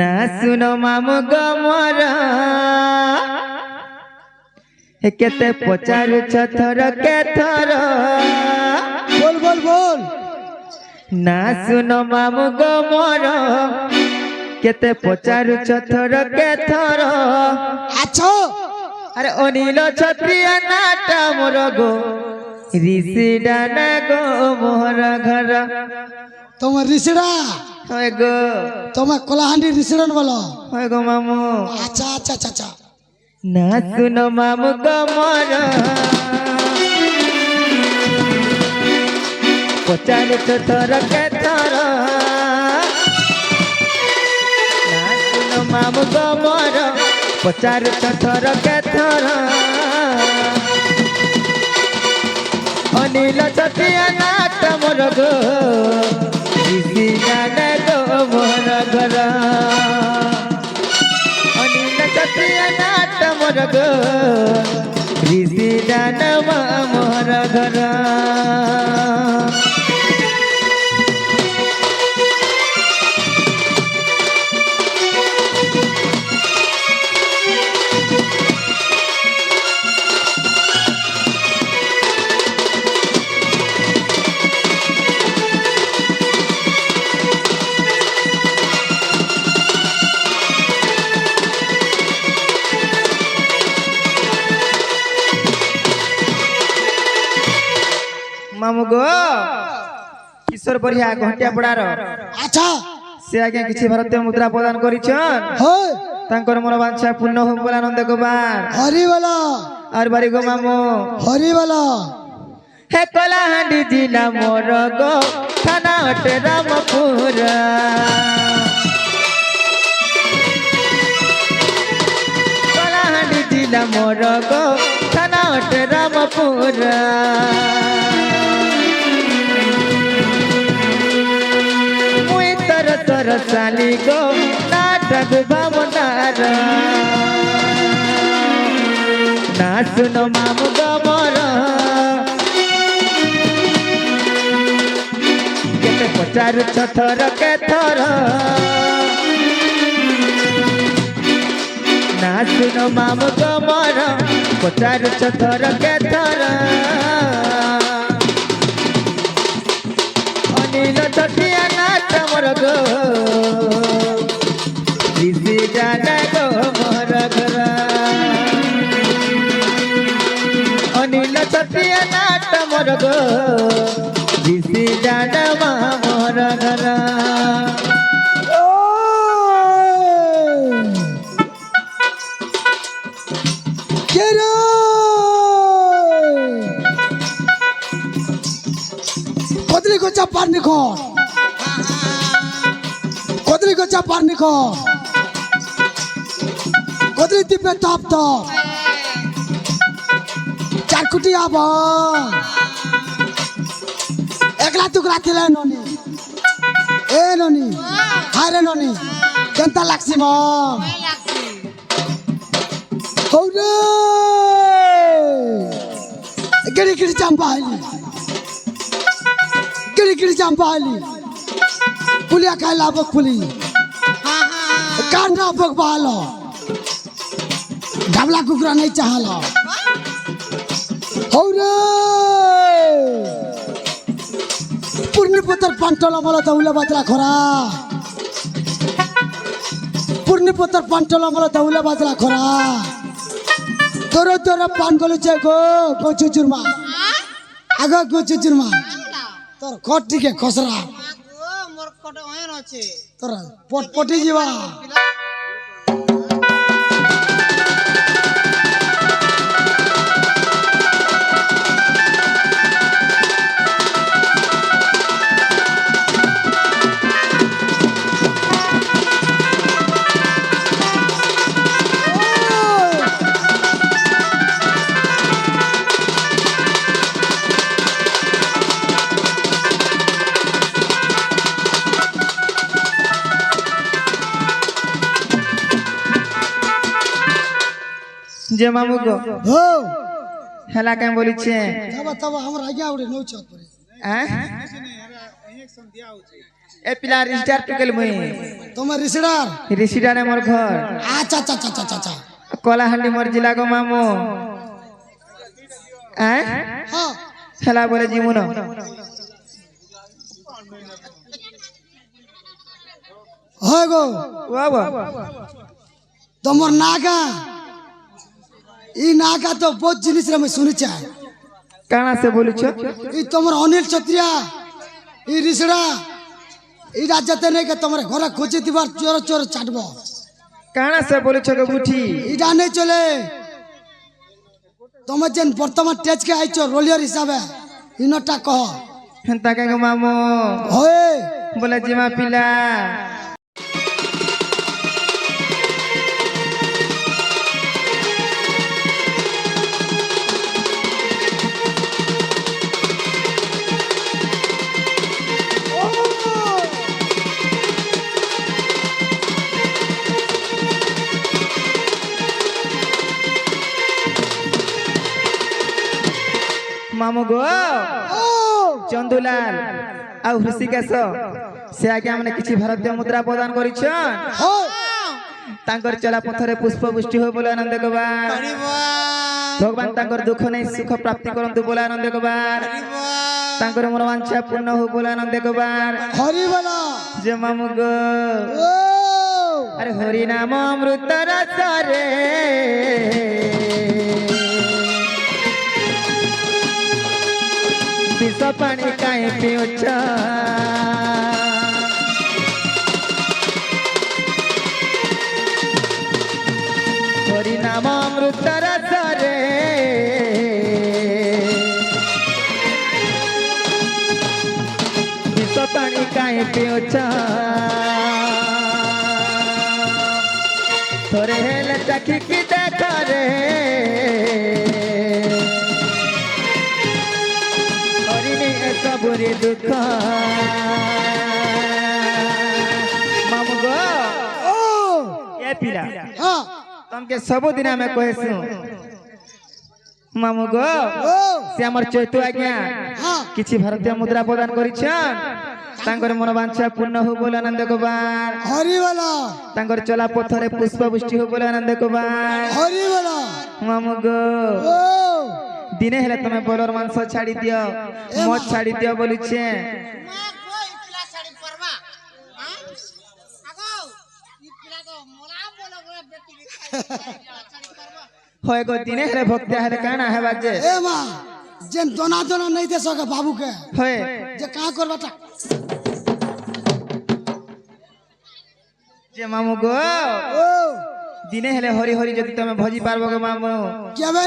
ना सुनो मामू गमर केते पचारू थर के थर बोल बोल बोल ना सुनो मामू गमर केते पचारू थर के थर अच्छा अरे अनिल छत्रिया नाटा मोर गो ऋषि डाना गो मोहर घर तुम ऋषिड़ा होय गो तुम कोलाहांडी ऋषिड़न बोलो होय गो मामू अच्छा अच्छा अच्छा अच्छा ना सुनो मामू गमर पचारू थर के थर ना सुनो मामू गमर पचारू थर के थर अनिल छतिया नाट मोर गो ऋषि डाना गो मोर घर अनिल छतिया नाट मोर गो ऋषि डाना मोर घर मामू गो किशोर बढ़िया घंटिया पड़ार अच्छा से आज्ञा किसी भारतीय मुद्रा प्रदान करिछन हो तांकर मन वांछा पूर्ण हो बोला आनंद गोपाल हरि वाला और बारी गो मामू हरि वाला हे कोलाहांडी जिला मोर गो थाना अटे रामपुर कोलाहांडी जिला मोर गो थाना अटे रामपुर मुई तर तर चाली गो नाटक बामदार ना सुनो मामू गमर केते पचारू थर के थर ना सुनो मामू गमर पचारू थर के थर अनिल छतिया नाट मोर गो ऋषि डाना गो मोर घर अनिल छतिया नाट मोर गो ऋषि डाना मोर घर कदली को चापार निको कदली को चापार निको कदली तिपे ताप तो चारकुटी आबा एकला टुकड़ा थिले ननी ए ननी हारे ननी केनता लागसी म हो रे गिरी गिरी चंपा आली गिरी गिरी चंपा आली पुलिया खायला बघ पुली कांडा बघ बालो ढाबला कुकरा नाही चाहला हो रे पूर्णिपतर पांटोला मला दौला बाजला खोरा पूर्णिपतर पांटोला मला दौला बाजला खोरा तोरो तोरो पान गलुचे गो गोचु जुर्मा आगो गोचु जुर्मा तोर कोट टिके खसरा मोर कोट ओयन अछि तोर पटपटी जीवा जे मामू गो हो हेला केम बोली छे तब हमरा आज्ञा उड़े नौ चौक पर हैं ए पिला रिस्टार टुकेल मुई তোমার রিসিডার ঋষিডানে মোর ঘর আচ্ছা আচ্ছা আচ্ছা আচ্ছা আচ্ছা কলাহান্ডি মোর জিলা গো মামু হ্যাঁ হ্যাঁ খেলা বলে জীবন হয় গো বাবা তোমার নাগা এই নাগা তো বহুত জিনিস আমি শুনেছি কানা সে বলছ এই তোমার অনিল ছত্রিয়া এই রিসিডা এই রাজ্যতে নাকি তোমার ঘরে খুঁজে দিবার চোর চোর চাটব কানা সে বলছ গো বুঠি এটা নেই চলে তোমার যেন বর্তমান টেজকে আইছ রোলিয়ার হিসাবে ইনটা কহ তাকে গো মামু হয় বলে জিমা পিলা মামু গো চন্দুলাল ଆଉ ହୃଷିକେଶ ସେ ଆଜ୍ଞା ମାନେ କିଛି ଭାରତୀୟ ମୁଦ୍ରା ପ୍ରଦାନ କରିଛନ୍ ତାଙ୍କର ଚଲା ପଥରେ ପୁଷ୍ପ ବୃଷ୍ଟି ହଉ ବୋଲେ ଆନନ୍ଦ କବାର ଭଗବାନ ତାଙ୍କର ଦୁଃଖ ନେଇ ସୁଖ ପ୍ରାପ୍ତି କରନ୍ତୁ ବୋଲେ ଆନନ୍ଦ କବାର ତାଙ୍କର ମନୋବାଞ୍ଛା ପୂର୍ଣ୍ଣ ହଉ ବୋଲେ ଆନନ୍ଦ କବାର হরি বলা ଯେ ମାମୁ ଗো ও ଆରେ ହରି ନାମ ଅମୃତ ରସରେ ବିଷ ପାଣି କାହିଁ ପିଉଛ ହରି ନାମ ଅମୃତ ରସରେ ବିଷ ପାଣି କାହିଁ ପିଉଛ ଥରେ ହେଲେ ଚାଖିକି ଦେଖରେ सबुरी दुख मामू गो ও ए पिला হ্যাঁ तुमके सब दिन में कहसु मामू गो ও से हमर चैतु आज्ञा হ্যাঁ किछि भारतीय मुद्रा प्रदान करिछन तांकर मनोवांछा पूर्ण हो बोल आनंद कुमार হরি বলা तांकर चला पथरे पुष्प वृष्टि हो बोल आनंद कुमार হরি বলা मामू गो ও दिने हेले तमे बोलर मांस छाड़ी दियो मत छाड़ी दियो बोलुछे মা কই পিলা ছাড়ি পরবা হ্যাঁ আগো ই পিলা তো মোলা বলো বলে বেটি ছাড়ি পরবা होय गो दिने हेले भक्ति हेले काना हेबा जे এ মা যেন দনা দনা নেই দে সকে বাবুকে होय যে কা করবাটা जे मामू गो ও दिने हेले हरि हरि जदि तमे भजी पारबो गो मामू কেবে